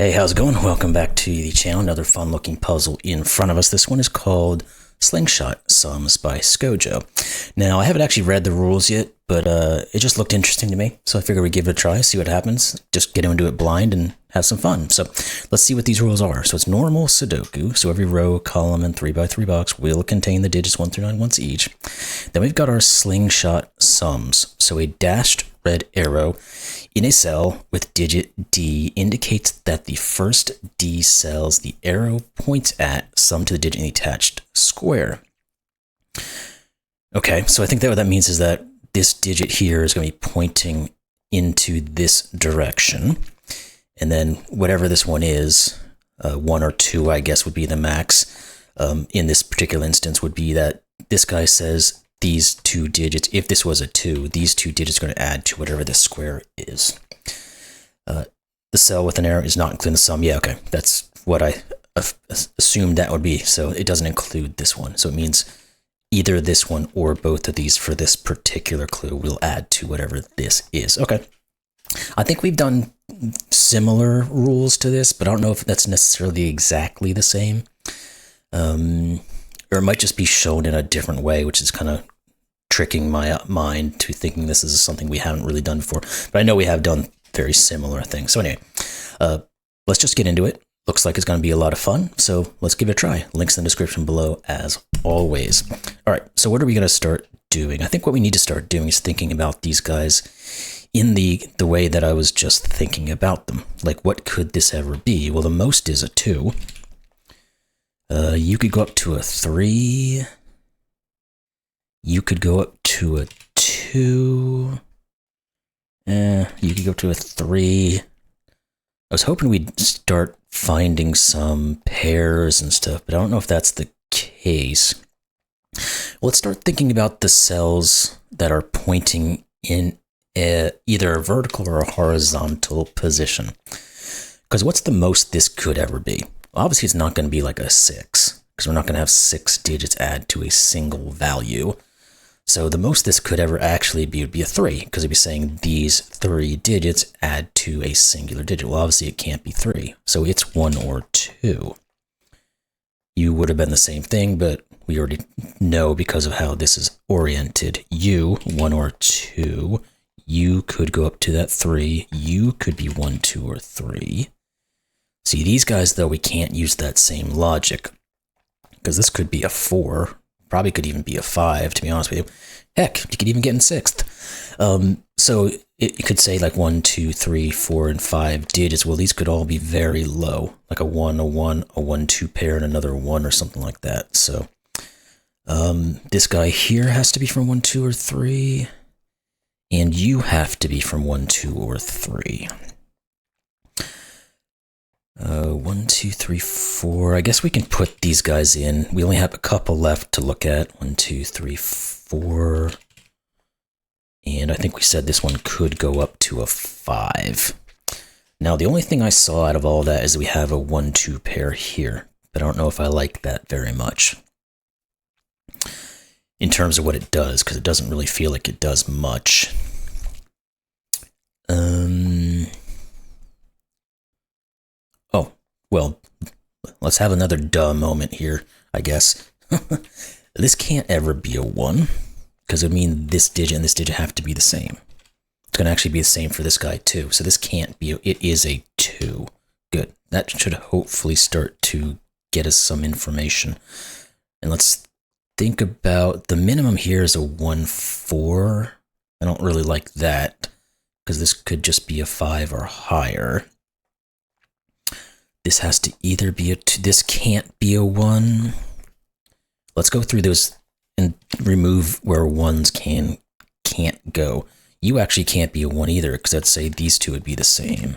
Hey, how's it going? Welcome back to the channel. Another fun looking puzzle in front of us. This one is called Slingshot Sums by Scojo. Now, I haven't actually read the rules yet, but it just looked interesting to me. So I figured we'd give it a try, see what happens. Just get into it blind and have some fun. So let's see what these rules are. So it's normal Sudoku. So every row, column, and 3x3 box will contain the digits 1 through 9 once each. Then we've got our Slingshot Sums. So a dashed red arrow in a cell with digit D indicates that the first D cells the arrow points at sum to the digit in the attached square. Okay, so I think that what that means is that this digit here is going to be pointing into this direction. And then whatever this one is, 1 or 2, I guess, would be the max. In this particular instance would be that this guy says these two digits, if this was a 2, these two digits are going to add to whatever this square is. The cell with an arrow is not including the sum. Yeah, okay, that's what I assumed that would be. So it doesn't include this one. So it means either this one or both of these for this particular clue will add to whatever this is. Okay. I think we've done similar rules to this, but I don't know if that's necessarily exactly the same. Or it might just be shown in a different way, which is kind of tricking my mind to thinking this is something we haven't really done before. But I know we have done very similar things. So anyway, let's just get into it. Looks like it's going to be a lot of fun, so let's give it a try. Links in the description below, as always. All right, so what are we going to start doing? I think what we need to start doing is thinking about these guys in the way that I was just thinking about them. Like, what could this ever be? Well, the most is a 2. You could go up to a 3. You could go up to a 2. You could go to a 3. I was hoping we'd start finding some pairs and stuff, but I don't know if that's the case. Well, let's start thinking about the cells that are pointing in either a vertical or a horizontal position. Because what's the most this could ever be? Well, obviously, it's not going to be like a 6, because we're not going to have 6 digits add to a single value. So the most this could ever actually be would be a 3, because it'd be saying these 3 digits add to a singular digit. Well, obviously, it can't be 3, so it's 1 or 2. U would have been the same thing, but we already know because of how this is oriented. U, 1 or 2. U could go up to that 3. U could be 1, 2, or 3. See, these guys, though, we can't use that same logic, because this could be a 4, probably could even be a 5, to be honest with you. Heck, you could even get in 6th. So it could say like 1, 2, 3, 4, and 5 digits. Well, these could all be very low, like a 1, a 1, a 1, 2 pair, and another 1 or something like that. So this guy here has to be from 1, 2, or 3, and you have to be from 1, 2, or 3. 1, 2, 3, 4. I guess we can put these guys in. We only have a couple left to look at. 1, 2, 3, 4. And I think we said this one could go up to a 5. Now, the only thing I saw out of all that is we have a 1, 2 pair here. But I don't know if I like that very much in terms of what it does, because it doesn't really feel like it does much. Oh, well, let's have another duh moment here, I guess. This can't ever be a 1, because it would mean this digit and this digit have to be the same. It's going to actually be the same for this guy, too. So this can't be, it is a 2. Good. That should hopefully start to get us some information. And let's think about, the minimum here is a 1, 4. I don't really like that, because this could just be a 5 or higher. This has to either be a 2. This can't be a 1. Let's go through those and remove where 1s can't go. You actually can't be a 1 either, because I'd say these two would be the same.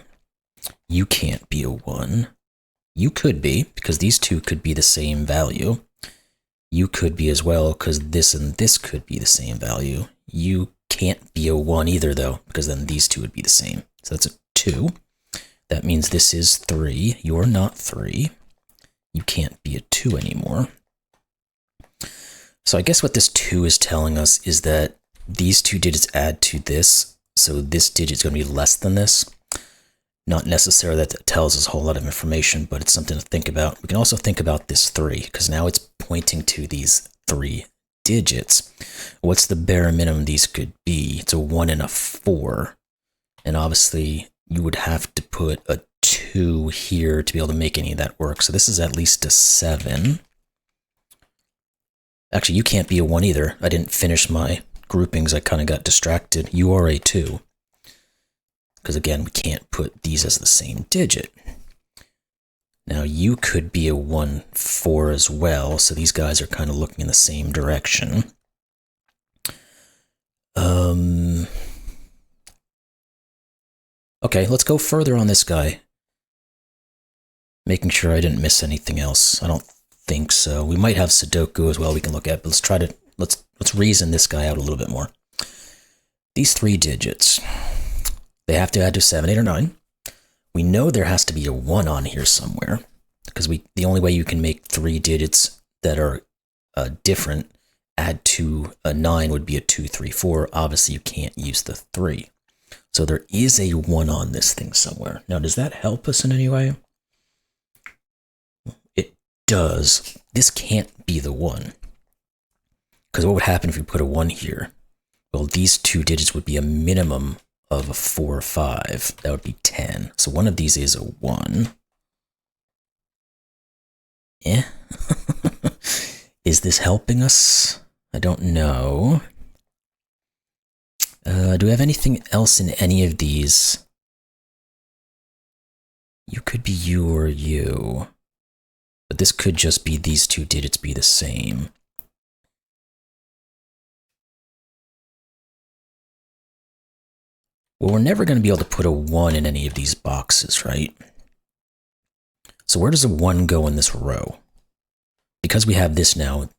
You can't be a 1. You could be, because these two could be the same value. You could be as well, because this and this could be the same value. You can't be a 1 either, though, because then these two would be the same. So that's a 2. That means this is 3. You're not 3. You can't be a 2 anymore. So I guess what this 2 is telling us is that these two digits add to this, so this digit is going to be less than this. Not necessarily that it tells us a whole lot of information, but it's something to think about. We can also think about this 3, because now it's pointing to these 3 digits. What's the bare minimum these could be? It's a 1 and a 4. And obviously, you would have to put a 2 here to be able to make any of that work. So this is at least a 7. Actually, you can't be a 1 either. I didn't finish my groupings. I kind of got distracted. You are a 2. Because again, we can't put these as the same digit. Now you could be a 1, 4 as well, so these guys are kind of looking in the same direction. Okay, let's go further on this guy. Making sure I didn't miss anything else. I don't think so. We might have Sudoku as well we can look at, but let's reason this guy out a little bit more. These 3 digits. They have to add to 7, 8, or 9. We know there has to be a 1 on here somewhere, because the only way you can make 3 digits that are different add to a 9 would be a 2, 3, 4. Obviously, you can't use the 3. So there is a 1 on this thing somewhere. Now, does that help us in any way? It does. This can't be the 1. Because what would happen if we put a 1 here? Well, these 2 digits would be a minimum of a 4 or 5. That would be 10. So one of these is a 1. Yeah. Is this helping us? I don't know. Do we have anything else in any of these? You could be you or you. But this could just be these 2 digits be the same. Well, we're never going to be able to put a 1 in any of these boxes, right? So where does a 1 go in this row? Because we have this now,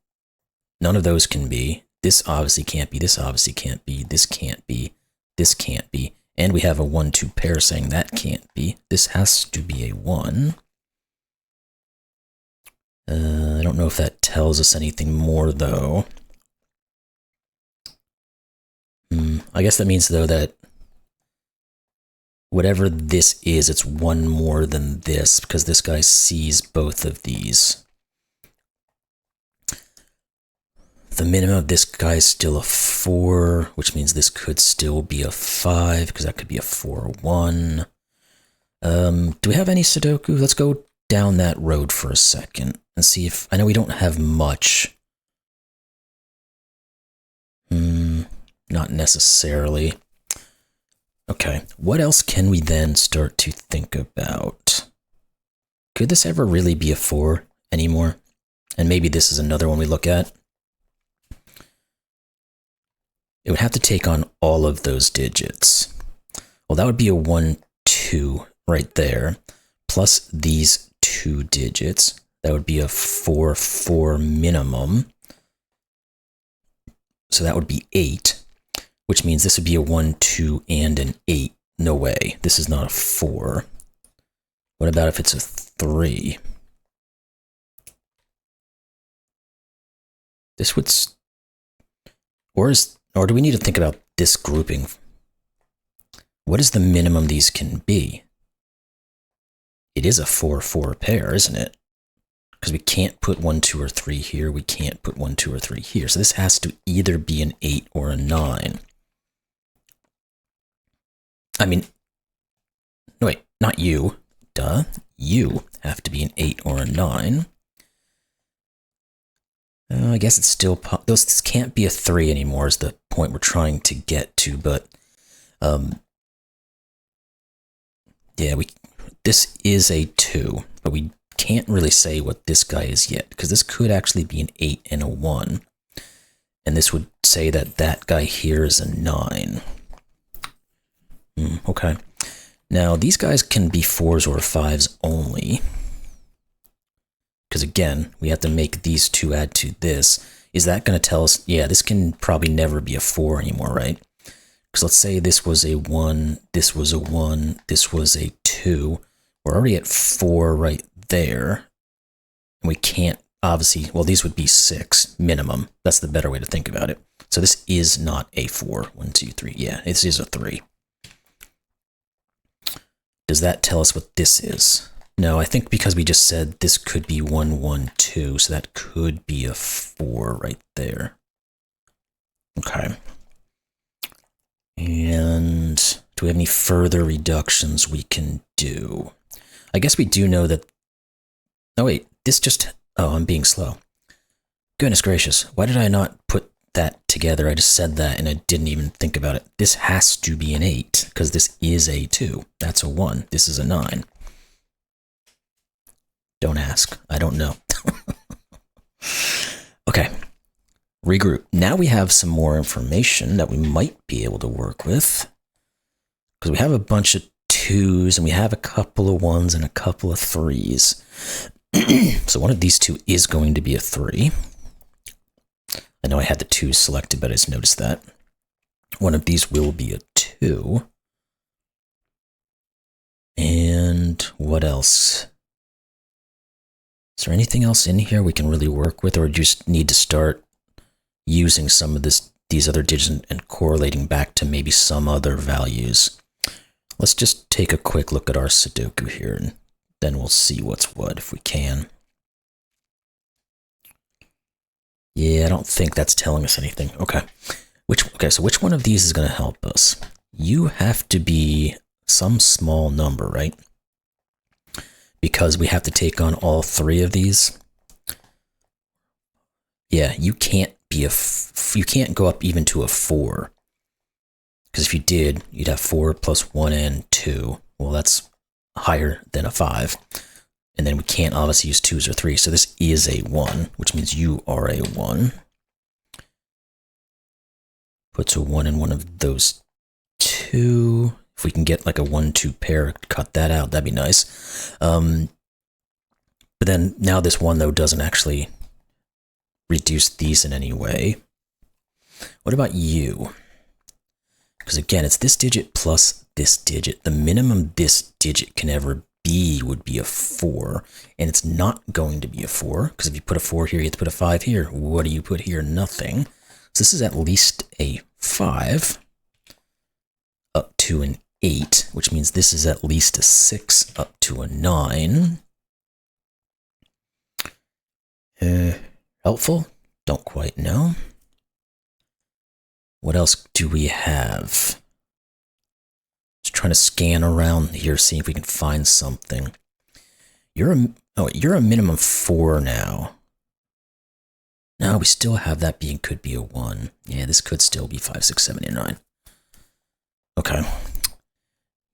none of those can be. This obviously can't be. This obviously can't be. This can't be. This can't be. And we have a 1-2 pair saying that can't be. This has to be a 1. I don't know if that tells us anything more, though. I guess that means, though, that whatever this is, it's 1 more than this, because this guy sees both of these. The minimum of this guy is still a 4, which means this could still be a 5, because that could be a 4 or 1. Do we have any Sudoku? Let's go down that road for a second and see if... I know we don't have much. Not necessarily. Okay, what else can we then start to think about? Could this ever really be a 4 anymore? And maybe this is another one we look at. It would have to take on all of those digits. Well, that would be a 1, 2 right there, plus these 2 digits. That would be a 4, 4 minimum. So that would be 8. Which means this would be a 1, 2, and an 8. No way. This is not a 4. What about if it's a 3? This would... Or do we need to think about this grouping? What is the minimum these can be? It is a 4, 4 pair, isn't it? Because we can't put 1, 2, or 3 here. We can't put 1, 2, or 3 here. So this has to either be an 8 or a 9. I mean, no, wait, not you. Duh. You have to be an 8 or a 9. I guess it's still... This can't be a 3 anymore is the point we're trying to get to, but... yeah, this is a 2, but we can't really say what this guy is yet, because this could actually be an 8 and a 1. And this would say that that guy here is a 9. Okay. Now, these guys can be 4s or 5s only. Because again, we have to make these 2 add to this. Is that going to tell us, yeah, this can probably never be a 4 anymore, right? Because let's say this was a 1, this was a 1, this was a 2. We're already at 4 right there. And we can't, obviously, well, these would be 6 minimum. That's the better way to think about it. So this is not a 4. 1, 2, 3. Yeah, this is a 3. Does that tell us what this is? No, I think because we just said this could be 1, 1, 2, so that could be a 4 right there. Okay. And do we have any further reductions we can do? I guess we do know that... Oh wait, this just... Oh, I'm being slow. Goodness gracious, why did I not put that together? I just said that and I didn't even think about it. This has to be an 8, because this is a 2. That's a 1. This is a 9. Don't ask. I don't know. Okay. Regroup. Now we have some more information that we might be able to work with. Because we have a bunch of 2s and we have a couple of 1s and a couple of 3s. So one of these two is going to be a 3. I know I had the 2s selected, but I just noticed that. One of these will be a 2. And what else? Is there anything else in here we can really work with, or do you just need to start using some of these other digits and correlating back to maybe some other values? Let's just take a quick look at our Sudoku here, and then we'll see what's what if we can. Yeah, I don't think that's telling us anything. Okay. So which one of these is going to help us? You have to be some small number, right? Because we have to take on all 3 of these. Yeah, you can't be you can't go up even to a 4. Because if you did, you'd have 4 plus 1 and 2. Well, that's higher than a 5. And then we can't obviously use 2s or 3s. So this is a 1, which means you are a 1. Puts a 1 in one of those 2. If we can get like a 1-2 pair, cut that out, that'd be nice. But then now this 1, though, doesn't actually reduce these in any way. What about you? Because again, it's this digit plus this digit. The minimum this digit can ever be would be a 4, and it's not going to be a 4, because if you put a 4 here, you have to put a 5 here. What do you put here? Nothing. So this is at least a 5 up to an 8, which means this is at least a 6 up to a 9. Helpful? Don't quite know. What else do we have? Just trying to scan around here, see if we can find something. You're a minimum 4 now. No, we still have that being could be a 1. Yeah, this could still be 5, 6, 7, 8, 9. Okay.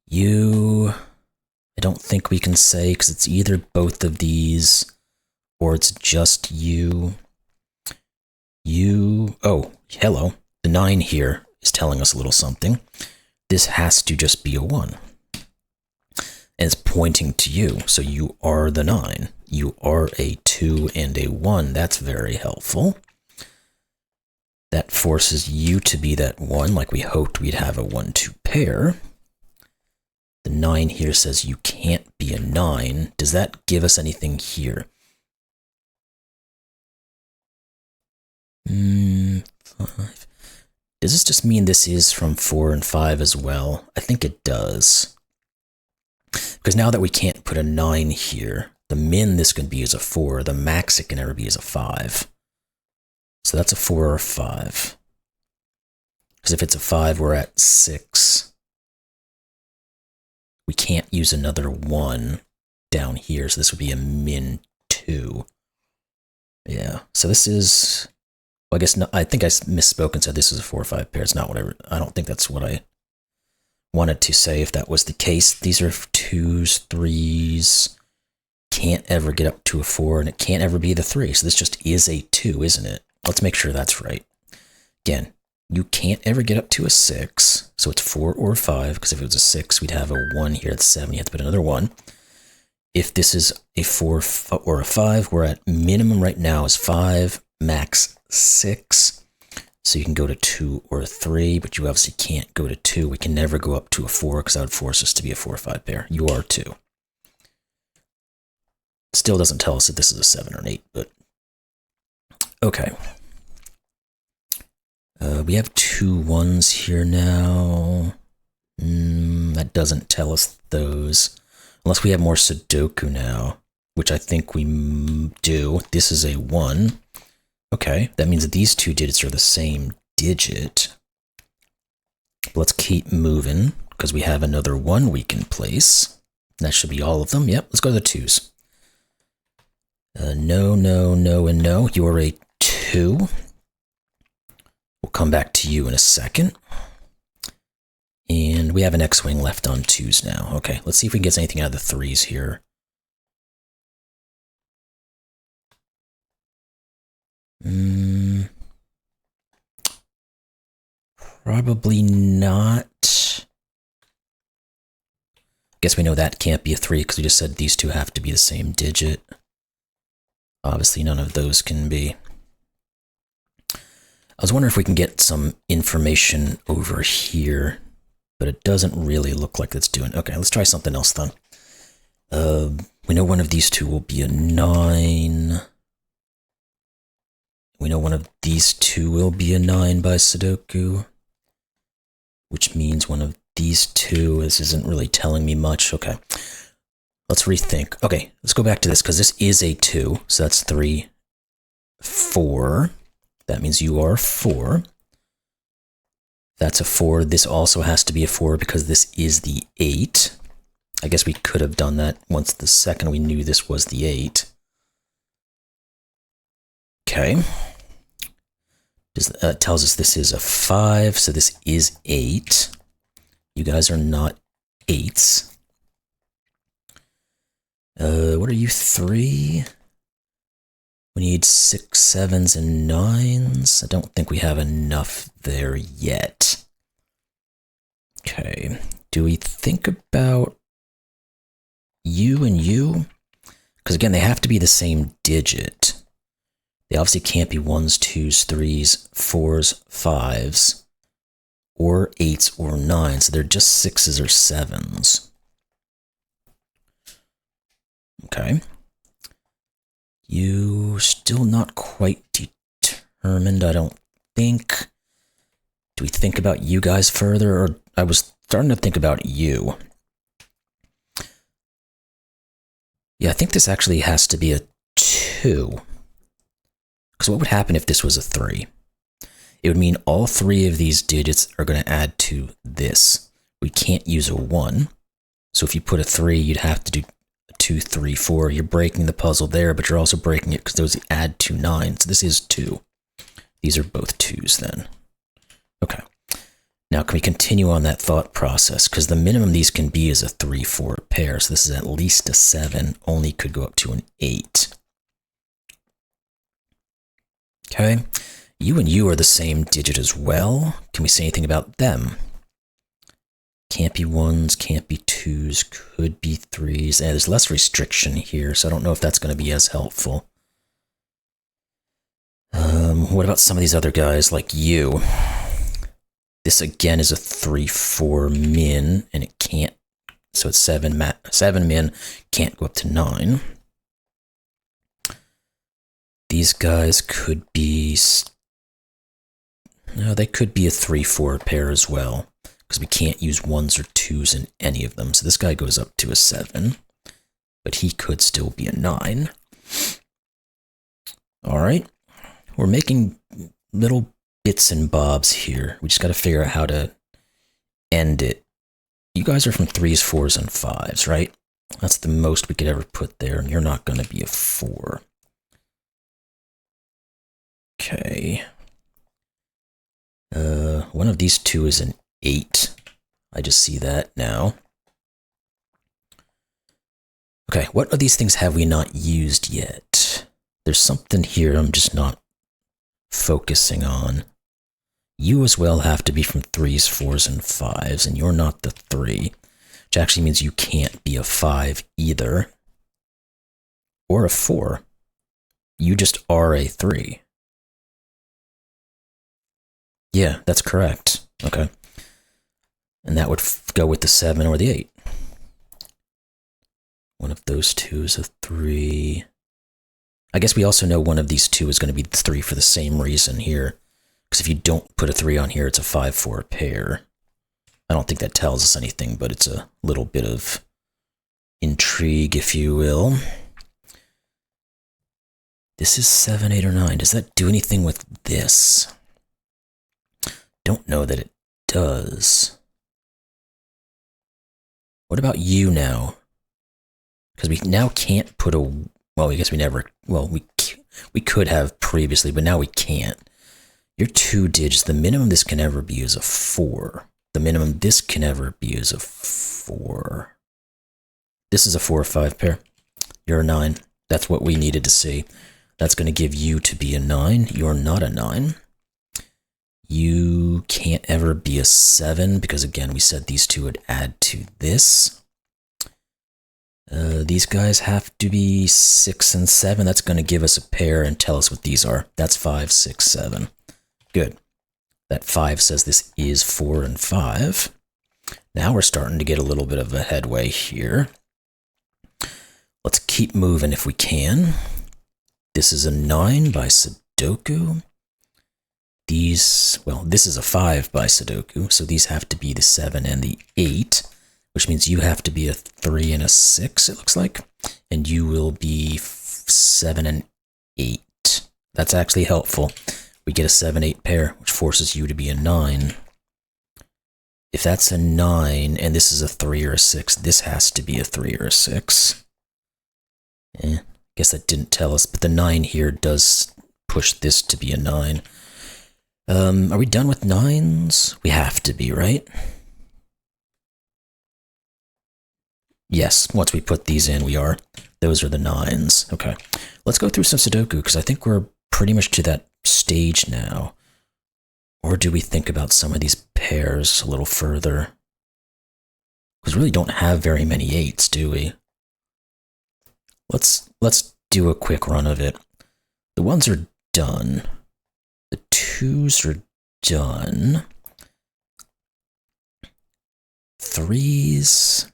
You, I don't think we can say, because it's either both of these or it's just you. Oh, hello. The 9 here is telling us a little something. This has to just be a 1. And it's pointing to you, so you are the 9. You are a 2 and a 1. That's very helpful. That forces you to be that 1, like we hoped we'd have a 1-2 pair. The 9 here says you can't be a 9. Does that give us anything here? 5. Does this just mean this is from 4 and 5 as well? I think it does. Because now that we can't put a 9 here, the min this can be is a 4, the max it can ever be is a 5. So that's a 4 or a 5. Because if it's a 5, we're at 6. We can't use another 1 down here, so this would be a min 2. Yeah, so this is... Well, I guess no, I think I misspoke and said this is a 4 or 5 pair. It's not whatever. I don't think that's what I wanted to say if that was the case. These are 2s, 3s. Can't ever get up to a 4, and it can't ever be the 3. So this just is a 2, isn't it? Let's make sure that's right. Again, you can't ever get up to a 6, so it's 4 or 5, because if it was a 6, we'd have a 1 here. It's 7. You have to put another 1. If this is a 4 or a 5, we're at minimum right now is 5, max 6. So you can go to 2 or 3, but you obviously can't go to 2. We can never go up to a 4, because that would force us to be a 4 or 5 pair. You are 2. Still doesn't tell us that this is a 7 or an 8, but okay. We have 2 1s here now. That doesn't tell us those. Unless we have more Sudoku now, which I think we do. This is a 1. Okay, that means that these two digits are the same digit. Let's keep moving, because we have another 1 we can place. That should be all of them. Yep, let's go to the 2s. No, no, no, and no. You're a 2. We'll come back to you in a second. And we have an X-Wing left on 2s now. Okay, let's see if we can get anything out of the 3s here. Probably not. Guess we know that can't be a 3 because we just said these two have to be the same digit. Obviously, none of those can be. I was wondering if we can get some information over here, but it doesn't really look like it's doing. Okay, let's try something else then. We know one of these two will be a 9. We know one of these two will be a 9 by Sudoku, which means one of these two. This isn't really telling me much. Okay, let's rethink. Okay, let's go back to this because this is a 2, so that's 3, 4. That means you are 4. That's a 4. This also has to be a 4 because this is the 8. I guess we could have done that once the second we knew this was the 8. Okay. Tells us this is a 5, so this is 8. You guys are not 8s. What are you, 3? We need 6, 7s, and 9s. I don't think we have enough there yet. Okay. Do we think about you and you? Because again, they have to be the same digit. They obviously can't be 1s, 2s, 3s, 4s, 5s, or 8s or 9s. So they're just 6s or 7s. Okay. You still not quite determined, I don't think. Do we think about you guys further? Or I was starting to think about you. Yeah, I think this actually has to be a 2. Because what would happen if this was a 3? It would mean all 3 of these digits are going to add to this. We can't use a 1. So if you put a 3, you'd have to do 2, 3, 4. You're breaking the puzzle there, but you're also breaking it because those add to 9. So this is 2. These are both 2s then. Okay. Now can we continue on that thought process? Because the minimum these can be is a 3, 4 pair. So this is at least a 7. Only could go up to an 8. Okay. You and you are the same digit as well. Can we say anything about them? Can't be 1s, can't be 2s, could be 3s. And there's less restriction here, so I don't know if that's going to be as helpful. What about some of these other guys like you? This again is a 3, 4 min, and it can't, so it's 7 min, can't go up to 9. These guys could be, no, they could be a 3, 4 pair as well, because we can't use 1s or 2s in any of them. So this guy goes up to a 7, but he could still be a 9. All right, we're making little bits and bobs here. We just got to figure out how to end it. You guys are from 3s, 4s, and 5s, right? That's the most we could ever put there, and you're not going to be a 4. Okay. One of these two is an 8. I just see that now. Okay, what of these things have we not used yet? There's something here I'm just not focusing on. You as well have to be from 3s, 4s, and 5s, and you're not the 3, which actually means you can't be a 5 either. Or a 4. You just are a 3. Yeah, that's correct. Okay. And that would go with the 7 or the 8. One of those two is a 3. I guess we also know one of these two is going to be the 3 for the same reason here. Because if you don't put a 3 on here, it's a 5, 4 pair. I don't think that tells us anything, but it's a little bit of intrigue, if you will. This is 7, 8, or 9. Does that do anything with this? Don't know that it does. What about you now? Because we now can't put a... Well, I guess we never... Well, we could have previously, but now we can't. You're 2 digits. The minimum this can ever be is a 4. The minimum this can ever be is a 4. This is a 4 or 5 pair. You're a 9. That's what we needed to see. That's going to give you to be a 9. You're not a 9. You can't ever be a 7 because, again, we said these two would add to this. These guys have to be 6 and 7. That's going to give us a pair and tell us what these are. That's 5, 6, 7. Good. That 5 says this is 4 and 5. Now we're starting to get a little bit of a headway here. Let's keep moving if we can. This is a 9 by Sudoku. These, well, this is a 5 by Sudoku, so these have to be the 7 and the 8, which means you have to be a 3 and a 6, it looks like, and you will be 7 and 8. That's actually helpful. We get a 7, 8 pair, which forces you to be a 9. If that's a 9 and this is a 3 or a 6, this has to be a 3 or a 6. Guess that didn't tell us, but the 9 here does push this to be a 9. Are we done with 9s? We have to be, right? Yes, once we put these in, we are. Those are the 9s. Okay, let's go through some Sudoku, because I think we're pretty much to that stage now. Or do we think about some of these pairs a little further? Because we really don't have very many 8s, do we? Let's do a quick run of it. The 1s are done. The 2s are done. 3s,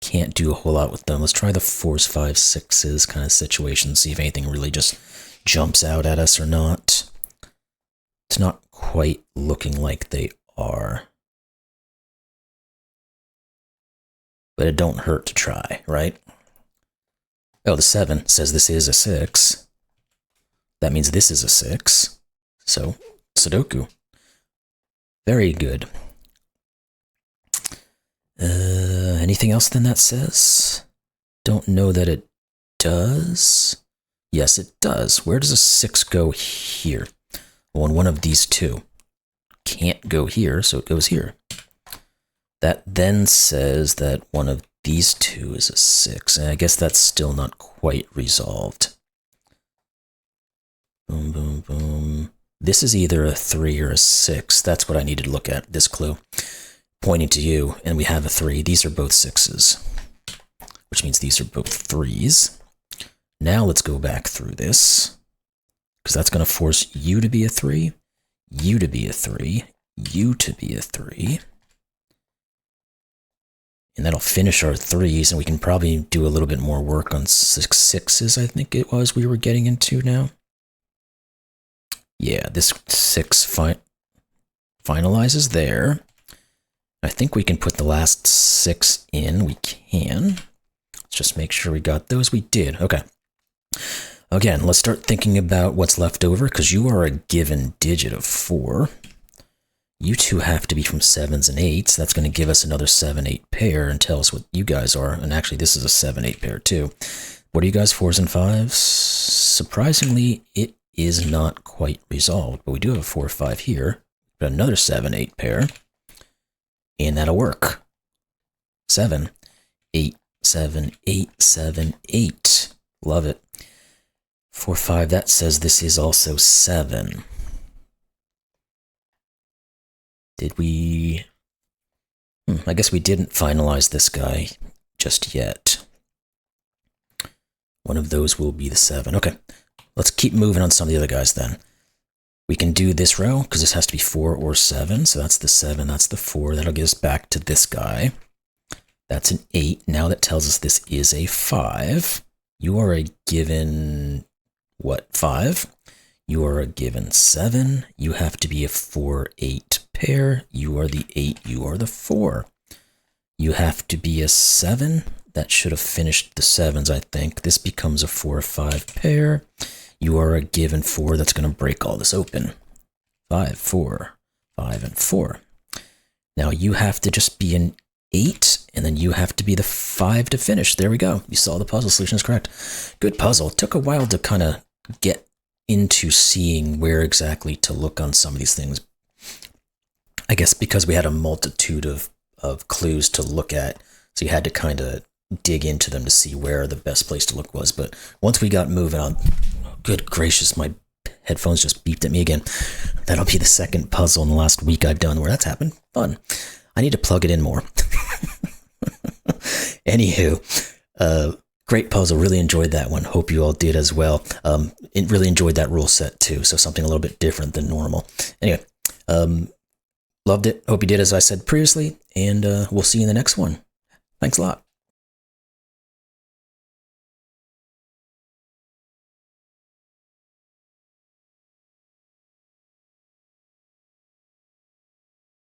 can't do a whole lot with them. Let's try the 4s, 5s, 6s kind of situation, see if anything really just jumps out at us or not. It's not quite looking like they are. But it don't hurt to try, right? Oh, the 7 says this is a 6. That means this is a 6. So, Sudoku. Very good. Anything else then that says? Don't know that it does. Yes, it does. Where does a 6 go here? Well, on one of these two. Can't go here, so it goes here. That then says that one of these two is a 6, and I guess that's still not quite resolved. Boom, boom, boom. This is either a 3 or a 6. That's what I needed to look at, this clue. Pointing to you, and we have a 3. These are both 6s, which means these are both 3s. Now let's go back through this, because that's going to force you to be a 3, you to be a 3, you to be a 3. And that'll finish our 3s, and we can probably do a little bit more work on 6s, I think it was we were getting into now. Yeah, this 6 finalizes there. I think we can put the last 6 in. We can. Let's just make sure we got those. We did. Okay. Again, let's start thinking about what's left over, because you are a given digit of 4. You two have to be from 7s and 8s. That's going to give us another 7, 8 pair and tell us what you guys are. And actually, this is a 7, 8 pair too. What are you guys, 4s and 5s? Surprisingly, it is not quite resolved, but we do have a 4, 5 here. Got another 7, 8 pair. And that'll work. 7, 8, 7, 8, 7, 8. Love it. 4, 5, that says this is also 7. Did we... I guess we didn't finalize this guy just yet. One of those will be the 7. Okay, let's keep moving on some of the other guys then. We can do this row, because this has to be 4 or 7. So that's the 7, that's the 4. That'll get us back to this guy. That's an 8. Now that tells us this is a 5. You are a given... what, 5? You are a given 7. You have to be a 4, 8 pair. You are the 8. You are the 4. You have to be a 7. That should have finished the 7s, I think. This becomes a 4 or 5 pair. You are a given 4. That's going to break all this open. 5, 4, 5, and 4. Now you have to just be an 8, and then you have to be the 5 to finish. There we go. You saw the puzzle. Solution is correct. Good puzzle. It took a while to kind of get into seeing where exactly to look on some of these things. I guess because we had a multitude of clues to look at, so you had to kind of dig into them to see where the best place to look was. But once we got moving on, good gracious, my headphones just beeped at me again. That'll be the second puzzle in the last week I've done where that's happened. Fun. I need to plug it in more. Anywho, great puzzle. Really enjoyed that one. Hope you all did as well. Really enjoyed that rule set too. So something a little bit different than normal. Anyway, loved it. Hope you did as I said previously, and we'll see you in the next one. Thanks a lot.